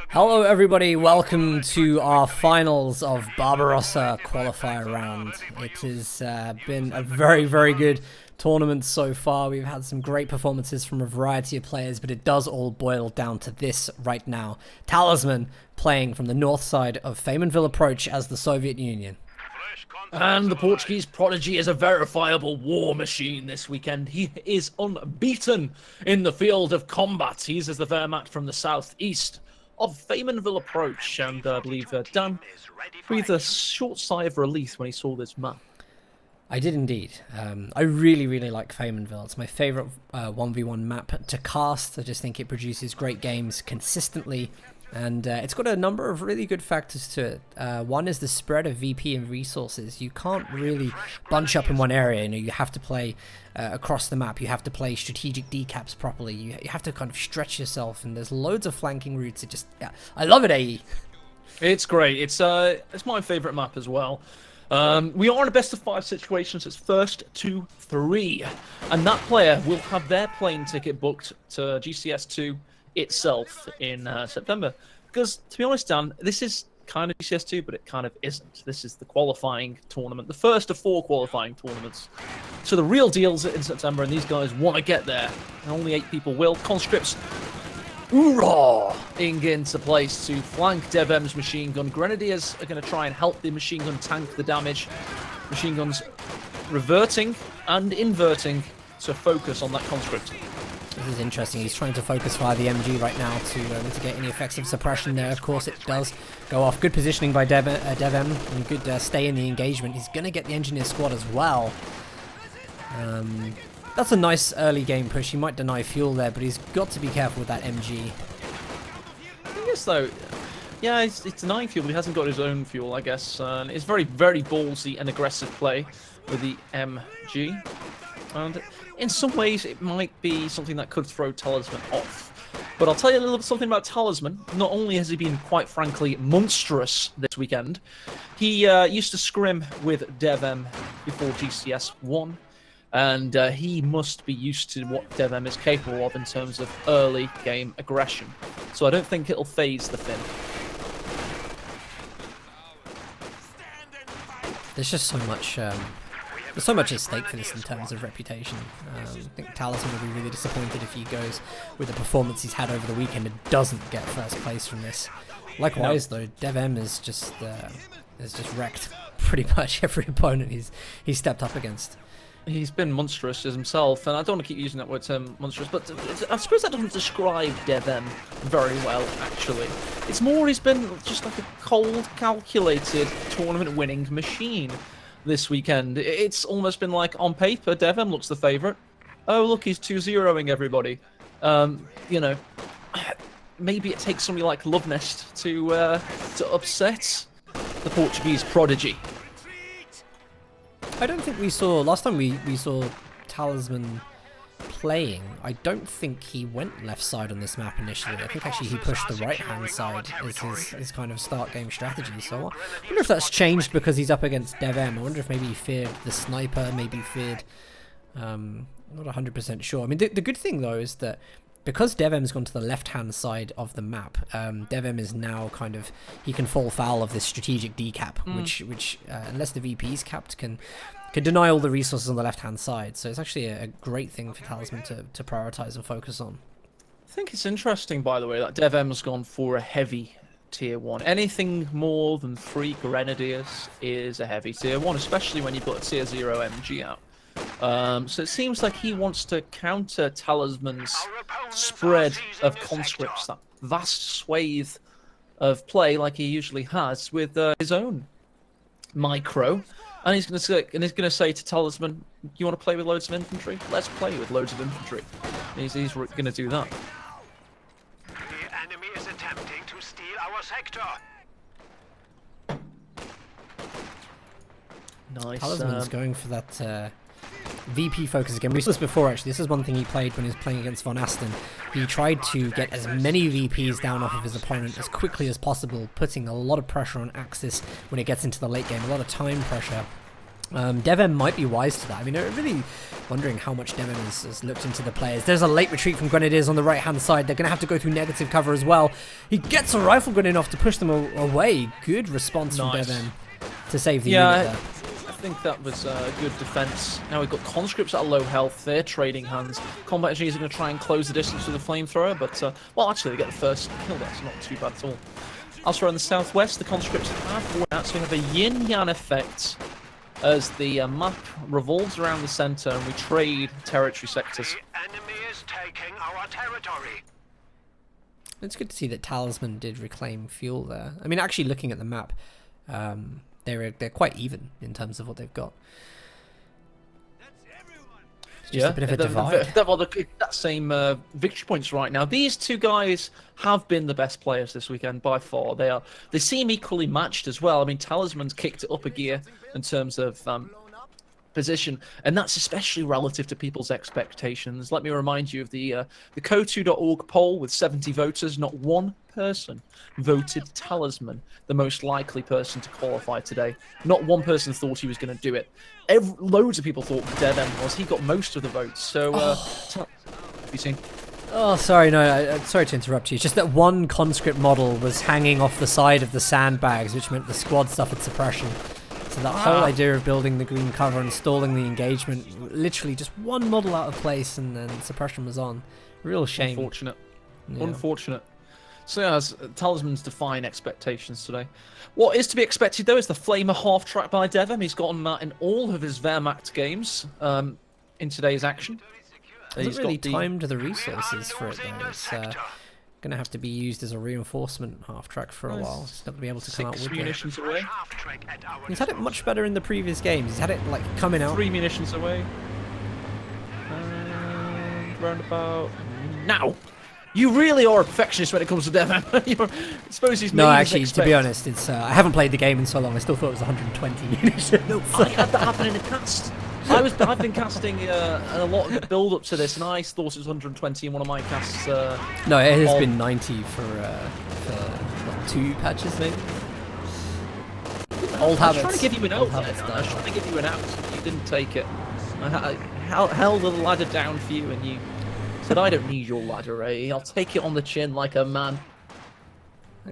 Hello everybody, welcome to our finals of Barbarossa qualifier round. It has been a very good tournament so far. We've had some great performances from a variety of players, but it does all boil down to this right now. Talisman playing from the north side of Feymanville Approach as the Soviet Union. And the Portuguese prodigy is a verifiable war machine this weekend. He is unbeaten in the field of combat. He's as the Wehrmacht from the southeast of Feymanville Approach. And I believe Dan breathed a short sigh of relief when he saw this map. I did indeed. I really like Feymanville. It's my favourite 1v1 map to cast. I just think it produces great games consistently. And it's got a number of really good factors to it. One is the spread of VP and resources. You can't really bunch up in one area. You know, you have to play across the map. You have to play strategic decaps properly. You have to kind of stretch yourself. And there's loads of flanking routes. It just, yeah, I love it, AE. It's great. It's my favourite map as well. We are in a best of 5 situation. It's first to 3, and that player will have their plane ticket booked to GCS2 itself in September. Because, to be honest, Dan, this is kind of GCS2, but it kind of isn't. This is the qualifying tournament, the first of 4 qualifying tournaments. So the real deal's in September, and these guys want to get there. And only 8 people will. Conscripts, hoorah! Into place to flank Devon's machine gun. Grenadiers are going to try and help the machine gun tank the damage. Machine guns reverting and inverting to focus on that conscript. This is interesting. He's trying to focus via the MG right now to mitigate any effects of suppression there. Of course, it does go off. Good positioning by Devon and good stay in the engagement. He's going to get the engineer squad as well. That's a nice early game push. He might deny fuel there, but he's got to be careful with that MG. I guess, though, yeah, it's denying fuel, but he hasn't got his own fuel, I guess. It's very ballsy and aggressive play with the MG. And in some ways, it might be something that could throw Talisman off. But I'll tell you a little something about Talisman. Not only has he been, quite frankly, monstrous this weekend, he used to scrim with Devon before GCS1. And he must be used to what Devon is capable of in terms of early game aggression. So I don't think it'll phase the Finn. There's just so much... There's so much at stake for this in terms of reputation. I think Talisman will be really disappointed if he goes with the performance he's had over the weekend and doesn't get first place from this. Likewise, though, Devon is just wrecked pretty much every opponent he's stepped up against. He's been monstrous himself, and I don't want to keep using that word term monstrous, but I suppose that doesn't describe Devon very well, actually. It's more he's been just like a cold, calculated, tournament-winning machine this weekend. It's almost been like, on paper, Devon looks the favourite. Oh, look, he's 2-0ing everybody. You know, maybe it takes somebody like Lovenest to upset the Portuguese prodigy. I don't think we saw... Last time we saw Talisman playing, I don't think he went left side on this map initially. I think actually he pushed the right-hand side as his kind of start game strategy. So I wonder if that's changed because he's up against Devon. I wonder if maybe he feared the sniper, maybe feared... not 100% sure. I mean, the good thing, though, is that because Devon's gone to the left-hand side of the map, Devon is now kind of... He can fall foul of this strategic decap, which unless the VP's capped, can deny all the resources on the left-hand side. So it's actually a great thing for Talisman to prioritize and focus on. I think it's interesting, by the way, that Devon's gone for a heavy tier 1. Anything more than 3 Grenadiers is a heavy tier 1, especially when you've got a tier 0 MG out. So it seems like he wants to counter Talisman's spread of conscripts, that vast swathe of play like he usually has, with his own micro. And he's going to say to Talisman, "You want to play with loads of infantry? Let's play with loads of infantry." He's going to do that. The enemy is attempting to steal our sector. Nice. Talisman's going for that VP focus again. We saw this before, actually. This is one thing he played when he was playing against Von Asten. He tried to get as many VPs down off of his opponent as quickly as possible, putting a lot of pressure on Axis when it gets into the late game, a lot of time pressure. Devon might be wise to that. I mean, I'm really wondering how much Devon has looked into the players. There's a late retreat from Grenadiers on the right-hand side. They're going to have to go through negative cover as well. He gets a rifle grenade off to push them away. Good response from Devon to save the unit there. I think that was a good defense. Now we've got conscripts at low health. They're trading hands. Combat engineers are going to try and close the distance with a flamethrower, but well, actually they get the first kill there, so not too bad at all. Elsewhere in the southwest, the conscripts have worn out, so we have a yin-yang effect as the map revolves around the center and we trade territory sectors. The enemy is taking our territory. It's good to see that Talisman did reclaim fuel there. I mean, actually looking at the map, they're quite even in terms of what they've got. It's just a bit of a divide. That same victory points right now. These two guys have been the best players this weekend by far. They seem equally matched as well. I mean, Talisman's kicked it up a gear in terms of position, and that's especially relative to people's expectations. Let me remind you of the co2.org poll with 70 voters. Not one person voted Talisman the most likely person to qualify today. Not one person thought he was going to do it. Loads of people thought Devon was. He got most of the votes. So, have you seen? Oh, sorry, no, sorry to interrupt you. It's just that one conscript model was hanging off the side of the sandbags, which meant the squad suffered suppression. So that whole idea of building the green cover and stalling the engagement, literally just one model out of place and then suppression was on. Real shame. Unfortunate. Yeah. Unfortunate. So yeah, Talisman's defying expectations today. What is to be expected though is the Flamer half-track by Devon. He's gotten that in all of his Wehrmacht games in today's action. He's really timed the resources for it though. It's going to have to be used as a reinforcement half-track for a while. It's not going to be able to come out with 6 munitions away. He's had it much better in the previous games. He's had it like coming out. 3 munitions away. And round about now. You really are a perfectionist when it comes to Devon. I suppose he's no, actually, to be honest, it's I haven't played the game in so long. I still thought it was 120 munitions. I had that happen in the cast. I've been casting a lot of the build up to this, and I thought it was 120 in one of my casts. No, it has been 90 for what, 2 patches maybe. Old habits. I was trying to give you an out. I was trying to give you an out. You didn't take it. I held the ladder down for you, and you said, "I don't need your ladder, eh? I'll take it on the chin like a man."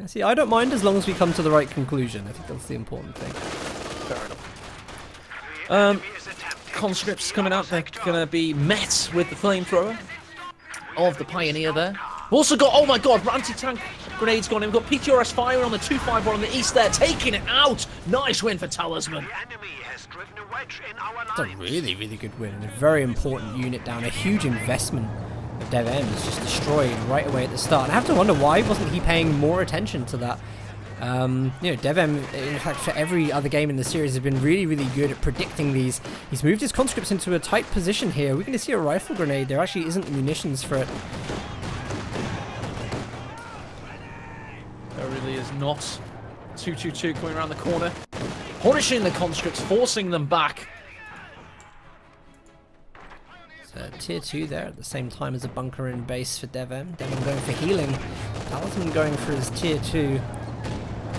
See, I don't mind as long as we come to the right conclusion. I think that's the important thing. Fair enough. Conscripts coming out, they're going to be met with the flamethrower of the Pioneer there. We've also got, oh my god, anti-tank grenades gone in. We've got PTRS firing on the 251 on the east there, taking it out. Nice win for Talisman. It's a really, really good win and a very important unit down. A huge investment of Devon is just destroyed right away at the start. And I have to wonder why wasn't he paying more attention to that? You know, Devon, in fact, for every other game in the series, has been really, really good at predicting these. He's moved his conscripts into a tight position here. We're going to see a rifle grenade. There actually isn't munitions for it. There really is not. 222 coming around the corner, punishing the conscripts, forcing them back. So tier 2 there at the same time as a bunker in base for Devon. Devon going for healing. Talisman going for his tier 2.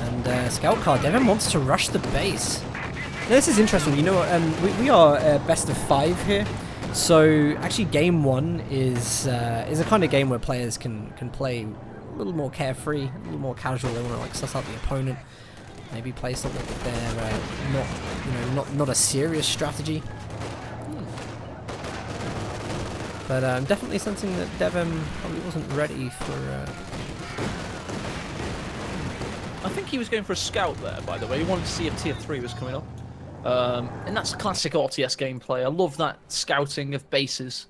And scout car, Devon wants to rush the base. Now, this is interesting. You know, we are best of 5 here. So actually, game 1 is a kind of game where players can play a little more carefree, a little more casual. They want to like suss out the opponent, maybe play something that they're not a serious strategy. But I'm definitely sensing that Devon probably wasn't ready for. I think he was going for a scout there, by the way. He wanted to see if tier 3 was coming up. And that's classic RTS gameplay. I love that scouting of bases.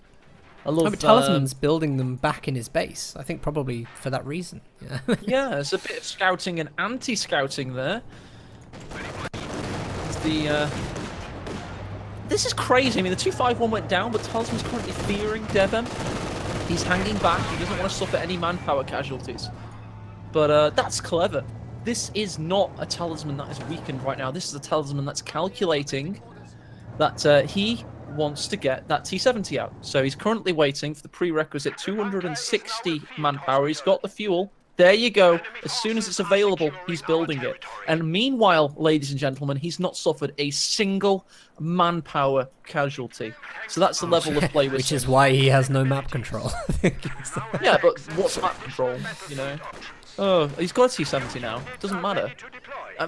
I love Talisman's building them back in his base. I think probably for that reason. Yeah, yeah, there's a bit of scouting and anti-scouting there. This is crazy. I mean, the 251 went down, but Talisman's currently fearing Devon. He's hanging back. He doesn't want to suffer any manpower casualties. But that's clever. This is not a Talisman that is weakened right now. This is a Talisman that's calculating that he wants to get that T-70 out. So he's currently waiting for the prerequisite 260 manpower. He's got the fuel. There you go. As soon as it's available, he's building it. And meanwhile, ladies and gentlemen, he's not suffered a single manpower casualty. So that's the level of play we're Which seeing. is why he has no map control. Yeah, but what's map control, you know? Oh, he's got a T70 now. Doesn't matter.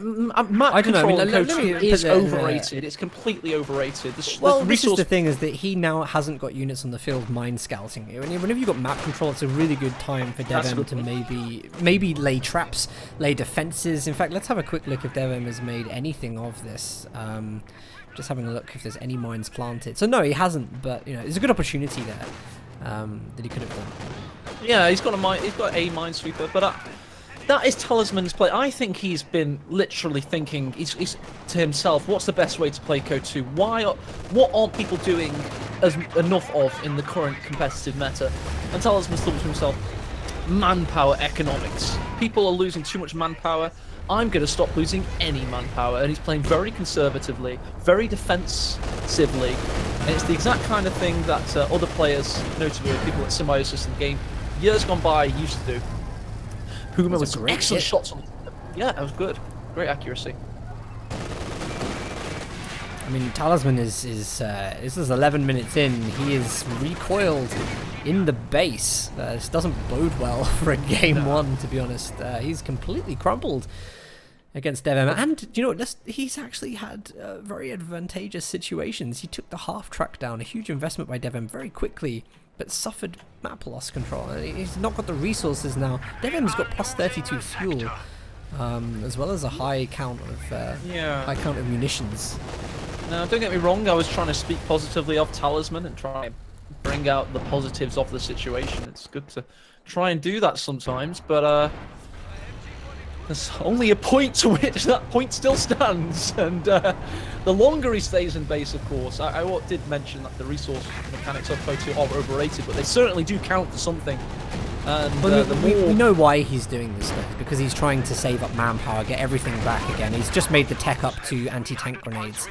Map I don't know. I mean, control in let Code me 2 put is that- overrated. It's completely overrated. Well, the this is resource the thing, is that he now hasn't got units on the field mine scouting. Whenever you've got map control, it's a really good time for That's a Devon good to maybe lay traps, lay defenses. In fact, let's have a quick look if Devon has made anything of this. Just having a look if there's any mines planted. So no, he hasn't, but you know, there's a good opportunity there that he could have done. Yeah, he's got a minesweeper, but that is Talisman's play. I think he's been literally thinking he's to himself, what's the best way to play Code 2? What aren't people doing enough of in the current competitive meta? And Talisman's thought to himself, manpower economics. People are losing too much manpower. I'm going to stop losing any manpower. And he's playing very conservatively, very defensively. And it's the exact kind of thing that other players, notably people at Symbiosis in the game, years gone by used to do. Puma with some excellent shots on. Yeah, that was good. Great accuracy. I mean, Talisman this is 11 minutes in. He is recoiled in the base. This doesn't bode well for a game one, to be honest. He's completely crumbled against Devon. And do you know what? He's actually had very advantageous situations. He took the half track down, a huge investment by Devon very quickly, but suffered map loss control. He's not got the resources now. Devon's got plus 32 fuel, as well as a high count of munitions. Now, don't get me wrong. I was trying to speak positively of Talisman and try and bring out the positives of the situation. It's good to try and do that sometimes, but there's only a point to which that point still stands, and the longer he stays in base, of course. I did mention that the resource mechanics of Code 2 are overrated, but they certainly do count for something. And we know why he's doing this, though, because he's trying to save up manpower, get everything back again. He's just made the tech up to anti-tank grenades.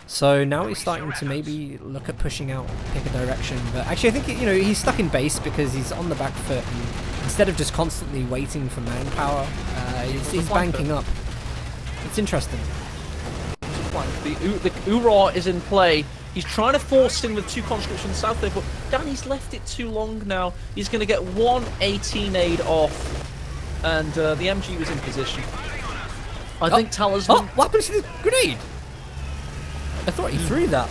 So now he's starting to maybe look at pushing out, pick a direction. But actually, I think he's stuck in base because he's on the back foot. And instead of just constantly waiting for manpower, he's banking up. It's interesting. The Ura is in play. He's trying to force in with two conscripts from the south there, but Danny's left it too long now. He's going to get one 18 aid off, and the MG was in position. I think Talisman. Oh, what happened to the grenade? I thought he threw that.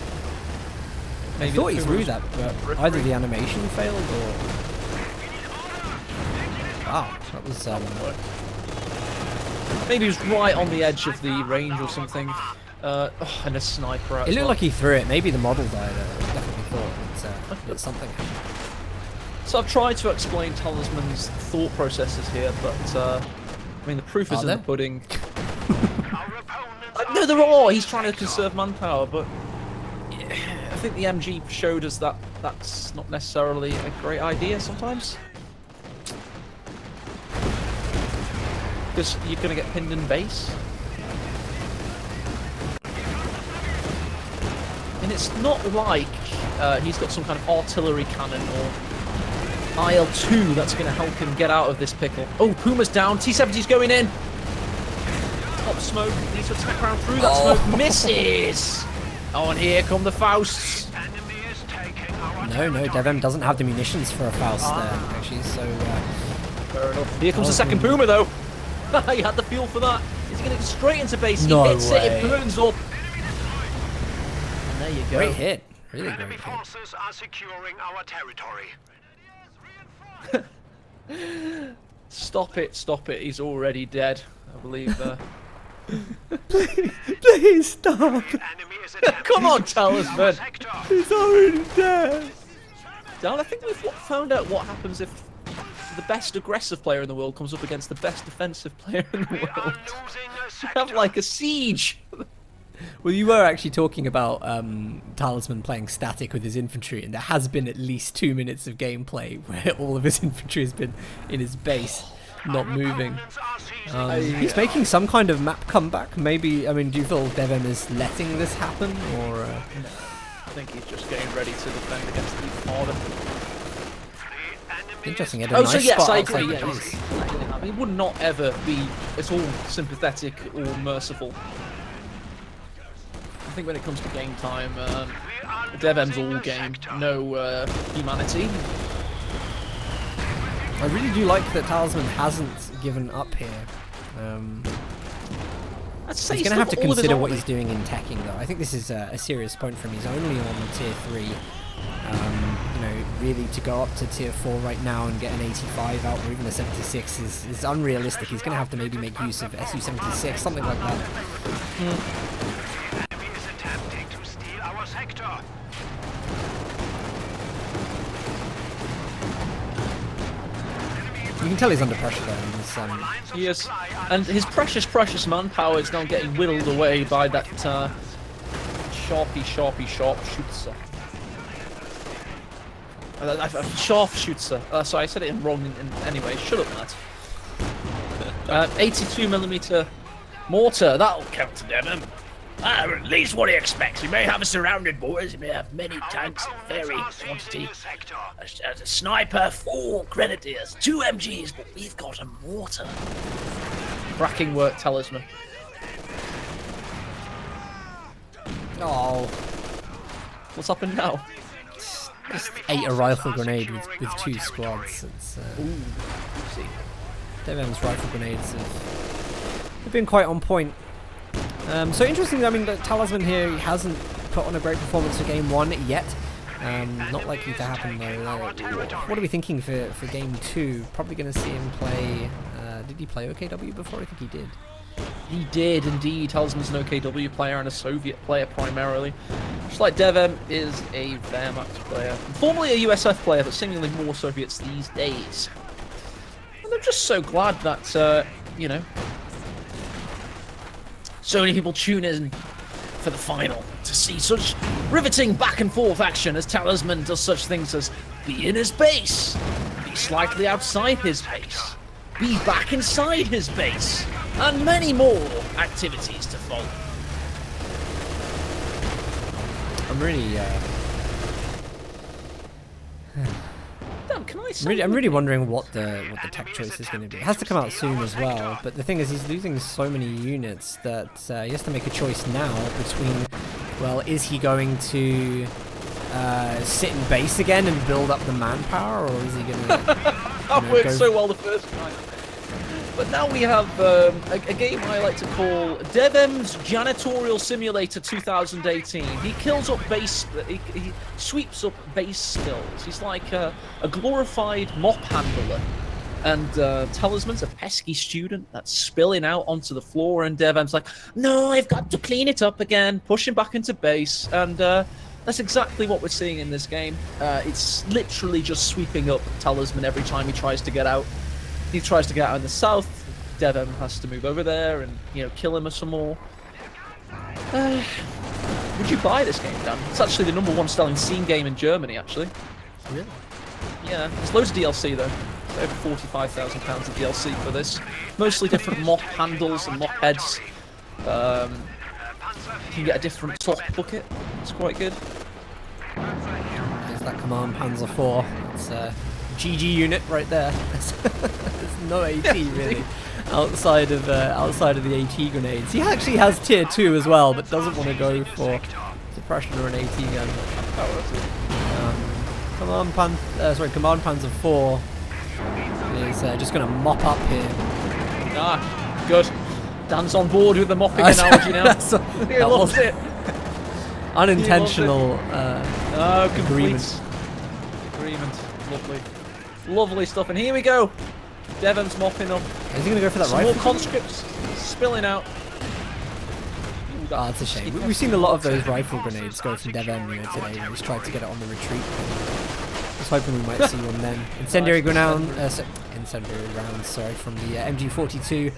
Maybe I thought he threw that, but either the animation failed or... Wow, that was... Maybe he was right on the edge of the range or something. And a sniper out. It looked like he threw it. Maybe the model died. I definitely thought that something happened. So I've tried to explain Talisman's thought processes here, but I mean the proof is in the pudding. No, there are. He's trying to conserve manpower, but I think the MG showed us that that's not necessarily a great idea sometimes. Because you're going to get pinned in base. And it's not like he's got some kind of artillery cannon or IL-2 that's going to help him get out of this pickle. Oh, Puma's down. T-70's going in. Top smoke. Needs to attack round through that smoke. Misses. Oh, and here come the Fausts. No, Devon doesn't have the munitions for a Faust there, actually, so... Fair enough. Here comes the second Puma, though. He had the fuel for that. Is he going to go straight into base? No he hits way. it, it burns up. And there you go. Great hit. Really great Enemy hit. forces are securing our territory. Stop it. He's already dead, I believe. Please stop. Enemy is Come on, Talisman. He's already dead. Dan, I think we've found out what happens if the best aggressive player in the world comes up against the best defensive player in the world. You have like a siege. Well, you were actually talking about Talisman playing static with his infantry, and there has been at least 2 minutes of gameplay where all of his infantry has been in his base, not moving. He's making some kind of map comeback, maybe. I mean, do you feel Devon is letting this happen, or...? I think he's just getting ready to defend against the order. Interesting, he had a nice spot I outside agree. the Yeah, base. he's not going to it would not ever be at all sympathetic or merciful. I think when it comes to game time, Devon's all game, no humanity. I really do like that Talisman hasn't given up here. He's going to have to consider what he's doing in teching, though. I think this is a serious point from him. He's only on tier 3. You know, really to go up to tier 4 right now and get an 85 out or even a 76 is unrealistic. He's going to have to maybe make use of SU-76, something like that. Enemy is attempting to steal our sector. You can tell he's under pressure there. He is, and his precious manpower is now getting whittled away by that sharpie sharpshooter. Sharpshooter. Sorry, I said it wrong anyway. Shut up, Matt. 82mm mortar. That'll count to Devon. At least what he expects. He may have us surrounded, boys. He may have many tanks in very quantity. A sniper, 4 grenadiers, 2 MGs, but we've got a mortar. Cracking work, Talisman. Oh, What's happened now? just ate a rifle grenade with 2 squads. It's, See. Devon's rifle grenades have been quite on point. So interesting, I mean, the Talisman here, he hasn't put on a great performance for game 1 yet. Not likely to happen though. What are we thinking for game 2? Probably going to see him play, did he play OKW before? I think he did. He did indeed. Talisman's an OKW player and a Soviet player primarily. Just like Devon is a Wehrmacht player. Formerly a USF player, but seemingly more Soviets these days. And I'm just so glad that, you know, so many people tune in for the final to see such riveting back and forth action as Talisman does such things as be in his base, be slightly outside his base, be back inside his base, and many more activities to follow. I'm really, Damn, can I say I'm really wondering what the tech choice is going to be. It has to come out soon as well, but the thing is he's losing so many units that he has to make a choice now between, well, is he going to sit in base again and build up the manpower, or is he going to that worked so well the first time. But now we have a game I like to call Devon's Janitorial Simulator 2018. He kills up base, he sweeps up base skills. He's like a glorified mop handler. And Talisman's a pesky student that's spilling out onto the floor, and Devon's like, no, I've got to clean it up again, push him back into base. And that's exactly what we're seeing in this game. It's literally just sweeping up Talisman every time he tries to get out. He tries to get out in the south. Devon has to move over there and, you know, kill him or some more. Would you buy this game, Dan? It's actually the #1 selling scene game in Germany, actually. Really? Yeah, there's loads of DLC though. It's over £45,000 of DLC for this. Mostly different mop handles and mop heads. You can get a different top bucket. It's quite good. There's that Command Panzer 4. It's a GG unit right there. There's no AT really outside of the AT grenades. He actually has tier 2 as well, but doesn't want to go for suppression or an AT gun. Command Panzer 4 is just going to mop up here. Ah, good. Dan's on board with the mopping analogy now. He loves it. Unintentional agreement. Lovely. Lovely stuff. And here we go. Devon's mopping up. Is he going to go for that Some rifle? more conscripts spilling out. Oh, that's a shame. We've seen a lot of those rifle grenades go from Devon today. He's tried to get it on the retreat. I was hoping we might see one then. Incendiary rounds, sorry, from the MG42.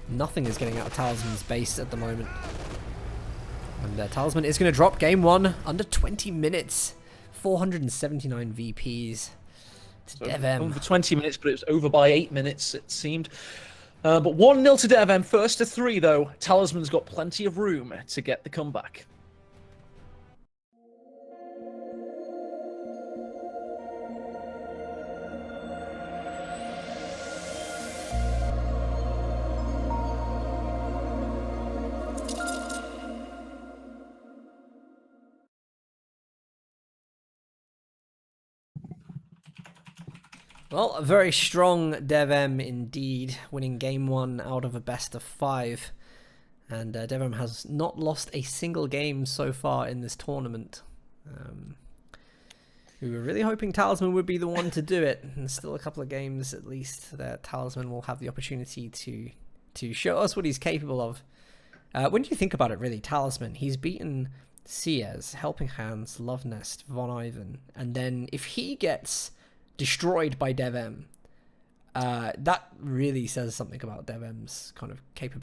Nothing is getting out of Talisman's base at the moment. And Talisman is going to drop game 1 under 20 minutes. 479 VPs to Devon. Over 20 minutes, but it was over by 8 minutes, it seemed. But 1-0 to Devon. First to 3, though. Talisman's got plenty of room to get the comeback. Well, a very strong Devon indeed, winning game 1 out of a best of 5. And Devon has not lost a single game so far in this tournament. We were really hoping Talisman would be the one to do it, and still a couple of games at least that Talisman will have the opportunity to show us what he's capable of. When do you think about it, really, Talisman, he's beaten Siez, Helping Hands, Love Nest, Von Ivan, and then if he gets destroyed by Devon, that really says something about Devon's kind of